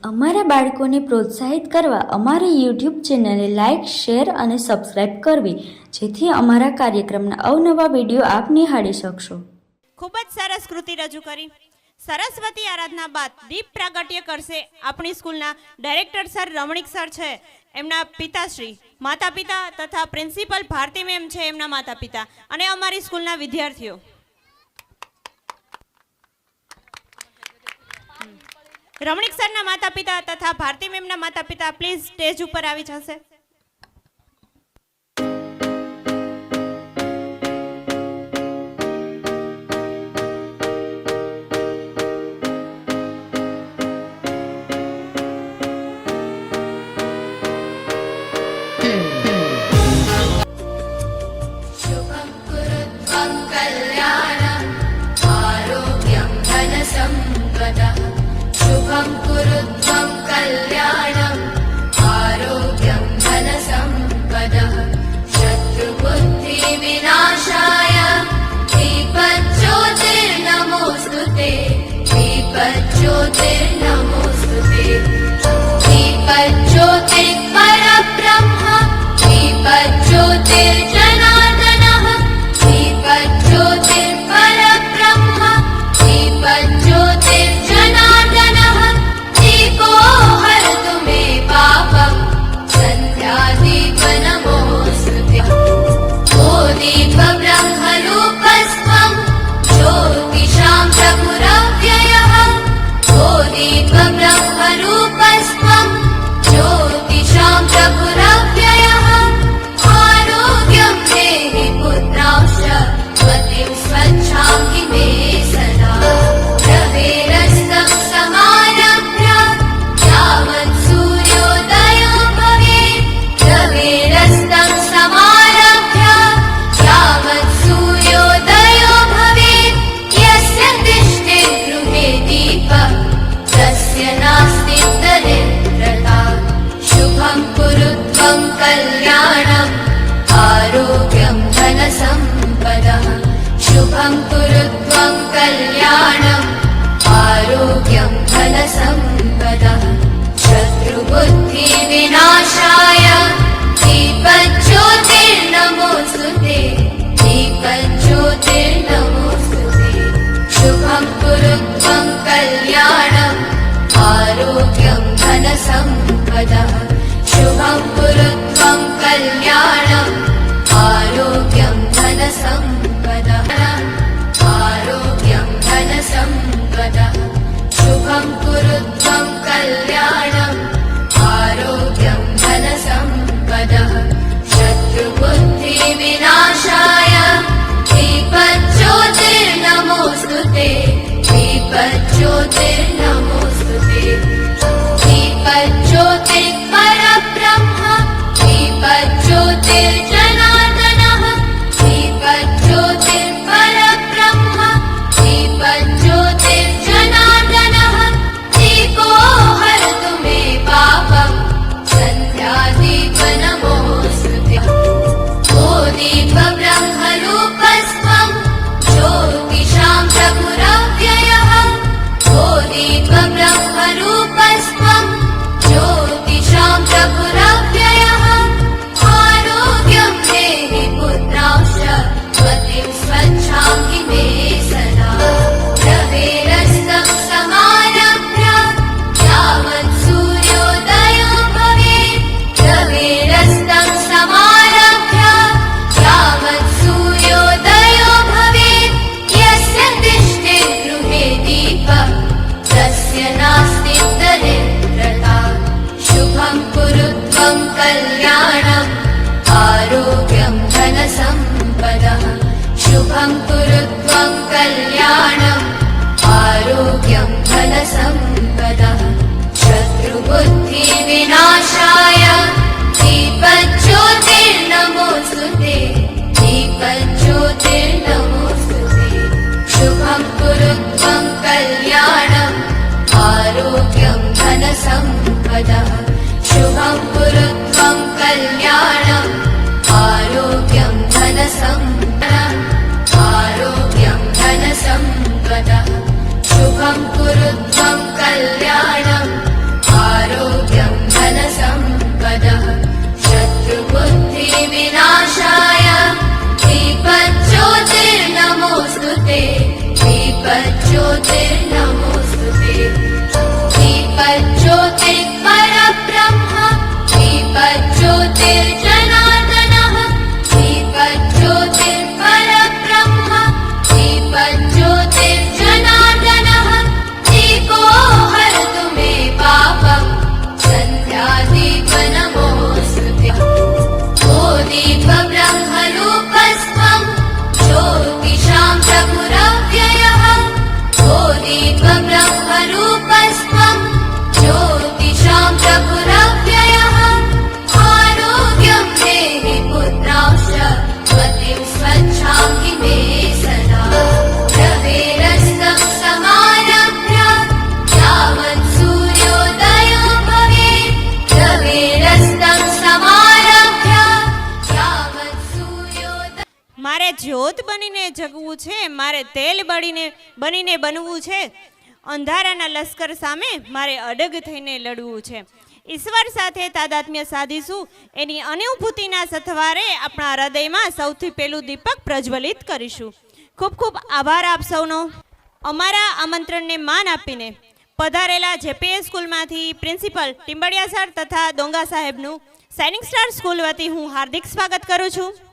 અમારા બાળકોને પ્રોત્સાહિત કરવા અમારી યુટ્યુબ ચેનલને લાઇક, શેર અને સબસ્ક્રાઇબ કરવી, જેથી અમારા કાર્યક્રમના અવનવા વિડીયો આપ નિહાળી શકશો. ખૂબ જ સરસ કૃતિ રજૂ કરી. સરસ્વતી આરાધના બાદ દીપ પ્રાગટ્ય કરશે આપણી સ્કૂલના ડાયરેક્ટર સર રમણીક સર છે, એમના પિતાશ્રી, માતા પિતા તથા પ્રિન્સિપલ ભારતી મેમ છે, એમના માતા પિતા અને અમારી સ્કૂલના વિદ્યાર્થીઓ. રમણીક સરના માતા પિતા તથા ભારતી મેમના માતા પિતા પ્લીઝ સ્ટેજ ઉપર આવી જશે. शुभं कुरु त्वं कल्याणम् आरोग्यं धनसम्पदः शत्रुबुद्धिविनाशाय दीपज्योतिर्नमोऽस्तु ते दीपज्योतिर्नमोऽस्तु ते दीपज्योतिर्परब्रह्म दीपज्योतिर्जनार्दनः दीपज्योतिर्परब्रह्म दीपज्योतिर्जनार्दनः दीपो हरतु मे पापं सन्ध्यादीपनमोऽस्तु ते ओ दीपब्रह्मरूपस्त्वं ज्योतिषां प्रभुरव्ययः ओ दीपब्रह्मरूपस्त्वं ज्योतिषां प्रभुरव्ययः आरोग्यं देहि पुत्रांश्च मतिं स्वच्छां हि मे सदा रवेरस्तं समारभ्य यावत् सूर्योदयो भवेत् रवेरस्तं समारभ्य यावत् सूर्योदयो भवेत् यस्य तिष्ठेत् गृहे दीपः तस्य नास्ति दरिद्रता शुभं कुरु त्वं कल्याणम् आरोग्यं धनसम्पदः शुभं कुरु त्वं कल्याणम् आरोग्यं धनसम्पदः शत्रुबुद्धिविनाशाय दीपज्योतिर्नमोऽस्तु ते दीपज्योतिर्नमोऽस्तु ते शुभं कुरु त्वं कल्याणम् आरोग्यं धनसम्पदः शुभं कुरु त्वं कल्याणम् आरोग्यं धनसम्पदः आरोग्यं धनसम्पदः शुभं कुरु त्वं कल्याणम् आरोग्यं धनसम्पदः शत्रुबुद्धिविनाशाय दीपज्योतिर्नमोऽस्तु ते दीपज्योतिर्नमोऽस्तु ते दीपज्योतिर्परब्रह्म दीपज्योतिर्जनार्दनः दीपज्योतिर्परब्रह्म दीपज्योतिर्जनार्दनः दीपो हरतु मे पापं सन्ध्यादीपनमोऽस्तु ते ओ दीपब्रह्मरूपस्त्वं ज्योतिषां प्रभुरव्ययः ओ दीपब्रह्मरूपस्त्वं ज्योतिषां प्रभुरव्ययः आरोग्यं देहि पुत्रांश्च मतिं स्वच्छां हि मे सदा रवेरस्तं समारभ्य यावत् सूर्योदयो भवेत् रवेरस्तं समारभ्य यावत् सूर्योदयो भवेत् यस्य तिष्ठेत् गृहे दीपः तस्य नास्ति दरिद्रता शुभं कुरु त्वं कल्याणम् आरोग्यं धनसम्पदः शुभं कुरु त्वं कल्याणम् आरोग्यं धनसम्पदः शत्रुबुद्धिविनाशाय दीपज्योतिर्नमोऽस्तु ते दीपज्योतिर्नमोऽस्तु ते शुभं कुरु त्वं कल्याणम् आरोग्यं धनसम्पदः शुभं कुरु त्वं कल्याणम् आरोग्यं धनसम्पदः आरोग्यं धनसम्पदः शुभं कुरु त्वं कल्याणम् જ્યોત બનીને જગવું છે, મારે તેલ બનીને બનવું છે, અંધારાના લશ્કર સામે મારે અડગ થઈને લડવું છે. ઈશ્વર સાથે તાદાત્મ્ય સાધીશું, એની અનુભૂતિના સથવારે આપણા હૃદયમાં સૌથી પહેલું દીપક પ્રજ્વલિત કરીશું. ખૂબ ખૂબ આભાર આપ સૌનો. અમારા આમંત્રણને માન આપીને પધારેલા જેપીએસ સ્કૂલમાંથી પ્રિન્સિપલ ટીમ્બડિયા સર તથા દોંગા સાહેબનું સૈનિક સ્ટાર સ્કૂલ વતી હું હાર્દિક સ્વાગત કરું છું.